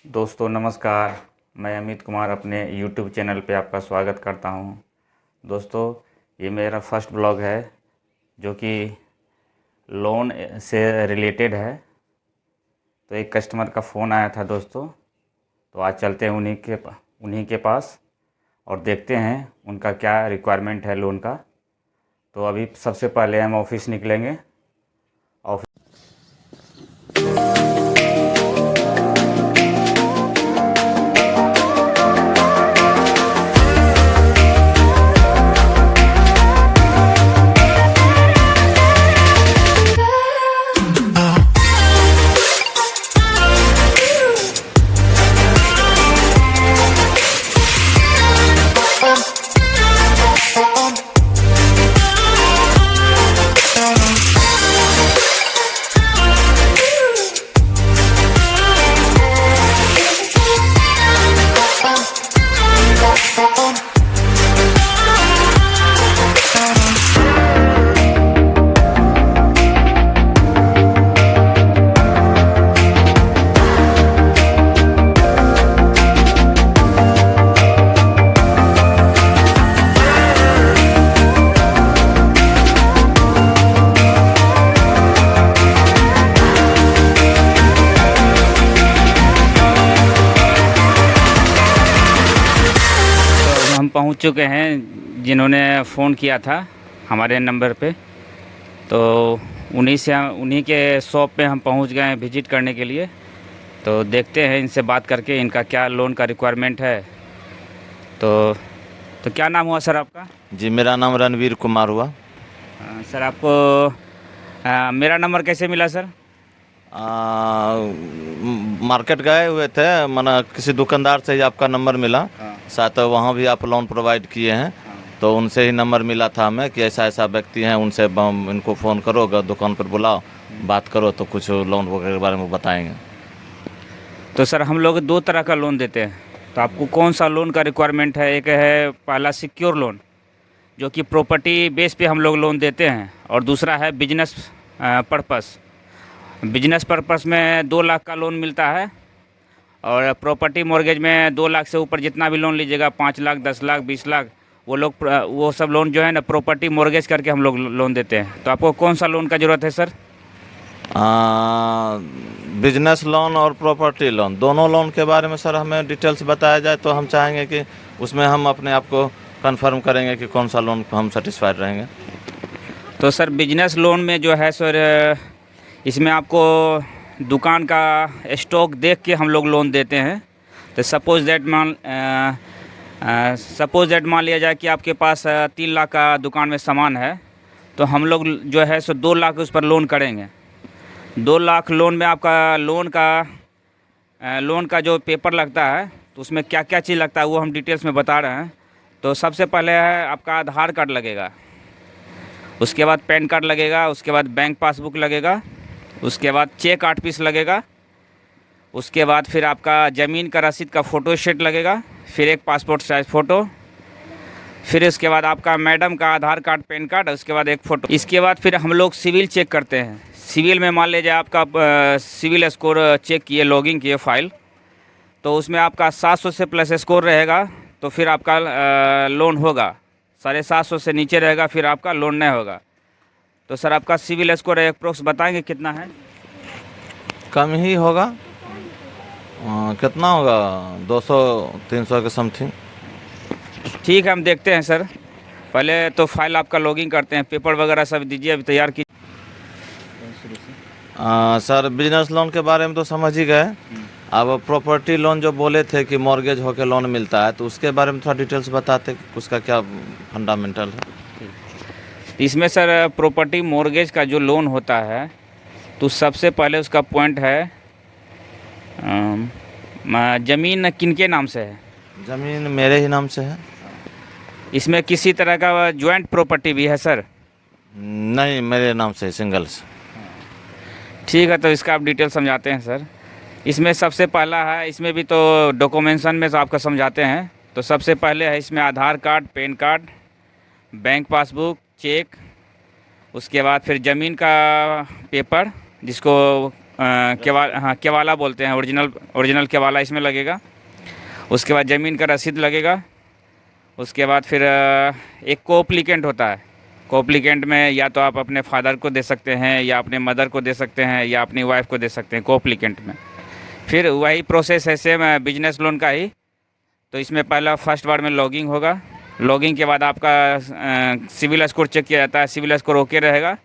दोस्तों नमस्कार। मैं अमित कुमार अपने YouTube चैनल पे आपका स्वागत करता हूँ। दोस्तों ये मेरा फर्स्ट ब्लॉग है जो कि लोन से रिलेटेड है। तो एक कस्टमर का फ़ोन आया था दोस्तों, तो आज चलते हैं उन्हीं के पास और देखते हैं उनका क्या रिक्वायरमेंट है लोन का। तो अभी सबसे पहले हम ऑफिस निकलेंगे। हम पहुंच चुके हैं जिन्होंने फ़ोन किया था हमारे नंबर पे। तो उन्हीं के शॉप पे हम पहुंच गए हैं विज़िट करने के लिए। तो देखते हैं इनसे बात करके इनका क्या लोन का रिक्वायरमेंट है। तो क्या नाम हुआ सर आपका? जी, मेरा नाम रणवीर कुमार हुआ। सर आपको मेरा नंबर कैसे मिला सर? मार्केट गए हुए थे, माना किसी दुकानदार से ही आपका नंबर मिला। साथ वहाँ भी आप लोन प्रोवाइड किए हैं, तो उनसे ही नंबर मिला था हमें कि ऐसा ऐसा व्यक्ति हैं, उनसे इनको फ़ोन करो, दुकान पर बुलाओ, बात करो तो कुछ लोन वगैरह के बारे में बताएंगे। तो सर हम लोग दो तरह का लोन देते हैं, तो आपको कौन सा लोन का रिक्वायरमेंट है? एक है पहला सिक्योर लोन जो कि प्रॉपर्टी बेस पे हम लोग लोन देते हैं, और दूसरा है बिजनेस पर्पस। बिजनेस पर्पस में 2 लाख का लोन मिलता है, और प्रॉपर्टी मॉर्गेज में 2 लाख से ऊपर जितना भी लोन लीजिएगा, 5 लाख 10 लाख 20 लाख, वो सब लोन जो है ना प्रॉपर्टी मॉर्गेज करके हम लोग लोन देते हैं। तो आपको कौन सा लोन का ज़रूरत है सर? बिजनेस लोन और प्रॉपर्टी लोन, दोनों लोन के बारे में सर हमें डिटेल्स बताया जाए तो हम चाहेंगे कि उसमें हम अपने आप को कंफर्म करेंगे कि कौन सा लोन हम सेटिस्फाइड रहेंगे। तो सर बिजनेस लोन में जो है सर, इसमें आपको दुकान का स्टॉक देख के हम लोग लोन देते हैं। तो सपोज़ दैट मान लिया जाए कि आपके पास 3 लाख का दुकान में सामान है, तो हम लोग जो है सो 2 लाख उस पर लोन करेंगे। 2 लाख लोन में आपका लोन का जो पेपर लगता है, तो उसमें क्या क्या चीज़ लगता है वो हम डिटेल्स में बता रहे हैं। तो सबसे पहले है आपका आधार कार्ड लगेगा, उसके बाद पैन कार्ड लगेगा, उसके बाद बैंक पासबुक लगेगा, उसके बाद चेक 8 पीस लगेगा, उसके बाद फिर आपका ज़मीन का रसीद का फ़ोटो शीट लगेगा, फिर एक पासपोर्ट साइज़ फ़ोटो, फिर इसके बाद आपका मैडम का आधार कार्ड पैन कार्ड, उसके बाद एक फ़ोटो। इसके बाद फिर हम लोग सिविल चेक करते हैं। सिविल में मान लीजिए आपका सिविल स्कोर चेक किए, लॉगिंग किए फाइल, तो उसमें आपका 700 से प्लस स्कोर रहेगा तो फिर आपका लोन होगा। 750 से नीचे रहेगा फिर आपका लोन नहीं होगा। तो सर आपका सिविल स्कोर अप्रोक्स बताएंगे कितना है? कम ही होगा। कितना होगा? 200-300 के समथिंग। ठीक है, हम देखते हैं सर। पहले तो फाइल आपका लॉगिंग करते हैं, पेपर वगैरह सब दीजिए, अभी तैयार की। सर बिजनेस लोन के बारे में तो समझ ही गए। अब प्रॉपर्टी लोन जो बोले थे कि मॉर्गेज होकर लोन मिलता है, तो उसके बारे में थोड़ा डिटेल्स बताते कि उसका क्या फंडामेंटल है। इसमें सर प्रॉपर्टी मॉर्गेज का जो लोन होता है, तो सबसे पहले उसका पॉइंट है ज़मीन किनके नाम से है? ज़मीन मेरे ही नाम से है। इसमें किसी तरह का जॉइंट प्रॉपर्टी भी है सर? नहीं, मेरे नाम से, सिंगल से। ठीक है, तो इसका आप डिटेल समझाते हैं सर। इसमें सबसे पहला है, इसमें भी तो डॉक्यूमेंटेशन में तो आपका समझाते हैं। तो सबसे पहले है इसमें Aadhaar card, PAN card, bank passbook, cheque, उसके बाद फिर ज़मीन का पेपर जिसको केवाला बोलते हैं, ओरिजिनल केवाला इसमें लगेगा। उसके बाद ज़मीन का रसीद लगेगा। उसके बाद फिर एक कोअप्लीकेंट होता है। कोअप्लीकेंट में या तो आप अपने फादर को दे सकते हैं, या अपने मदर को दे सकते हैं, या अपनी वाइफ को दे सकते हैं कोअप्लीकेंट में। फिर वही प्रोसेस है सेम बिजनेस लोन का ही। तो इसमें पहला फर्स्ट बार में लॉगिंग होगा। लॉगिंग के बाद आपका सिविल स्कोर चेक किया जाता है। सिविल स्कोर ओके रहेगा,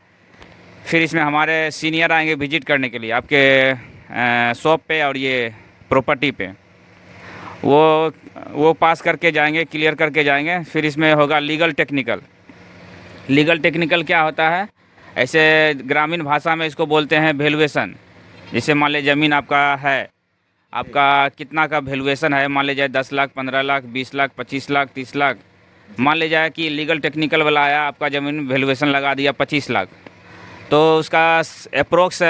फिर इसमें हमारे सीनियर आएंगे विजिट करने के लिए आपके शॉप पे और ये प्रॉपर्टी पे। वो पास करके जाएंगे, क्लियर करके जाएंगे। फिर इसमें होगा लीगल टेक्निकल। लीगल टेक्निकल क्या होता है? ऐसे ग्रामीण भाषा में इसको बोलते हैं वैल्यूएशन। जैसे मान लीजिए ज़मीन आपका है, आपका कितना का वैल्यूएशन है, मान लीजिए 10 लाख, 15 लाख, 20 लाख, 25 लाख, 30 लाख। मान लीजिए कि लीगल टेक्निकल वाला आया, आपका ज़मीन वैल्यूएशन लगा दिया 25 लाख, तो उसका अप्रोक्स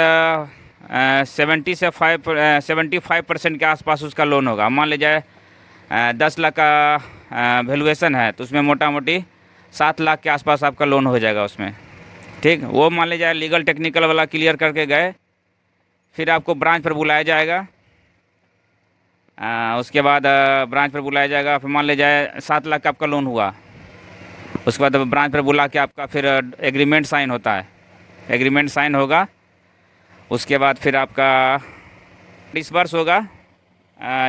75% के आसपास उसका लोन होगा। मान लीजिए 10 लाख का वैल्यूएशन है, तो उसमें मोटा मोटी 7 लाख के आसपास आपका लोन हो जाएगा उसमें। ठीक, वो मान लीजिए लीगल टेक्निकल वाला क्लियर करके गए, फिर आपको ब्रांच पर बुलाया जाएगा। उसके बाद ब्रांच पर बुलाया जाएगा। फिर मान लीजिए 7 लाख का आपका लोन हुआ, उसके बाद ब्रांच पर बुला के आपका फिर एग्रीमेंट साइन होता है। एग्रीमेंट साइन होगा, उसके बाद फिर आपका डिसबर्स होगा।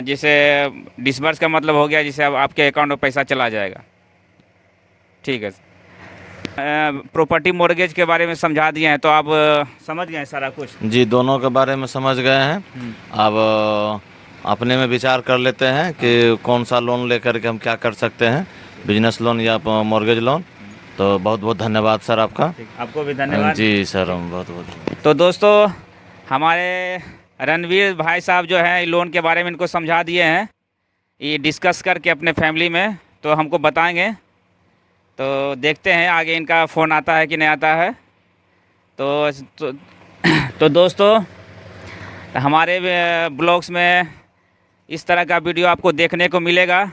जैसे डिसबर्स का मतलब हो गया जैसे अब आपके अकाउंट में पैसा चला जाएगा। ठीक है। प्रॉपर्टी मॉर्गेज के बारे में समझा दिए हैं, तो आप समझ गए हैं सारा कुछ? जी, दोनों के बारे में समझ गए हैं। अब अपने में विचार कर लेते हैं कि कौन सा लोन लेकर के हम क्या कर सकते हैं, बिजनेस लोन या मॉर्गेज लोन। तो बहुत बहुत धन्यवाद सर आपका। आपको भी धन्यवाद। जी सर, हम बहुत बहुत। तो दोस्तों, हमारे रणवीर भाई साहब जो हैं लोन के बारे में इनको समझा दिए हैं। ये डिस्कस करके अपने फैमिली में तो हमको बताएंगे। तो देखते हैं आगे इनका फ़ोन आता है कि नहीं आता है। तो दोस्तों, हमारे ब्लॉग्स में इस तरह का वीडियो आपको देखने को मिलेगा।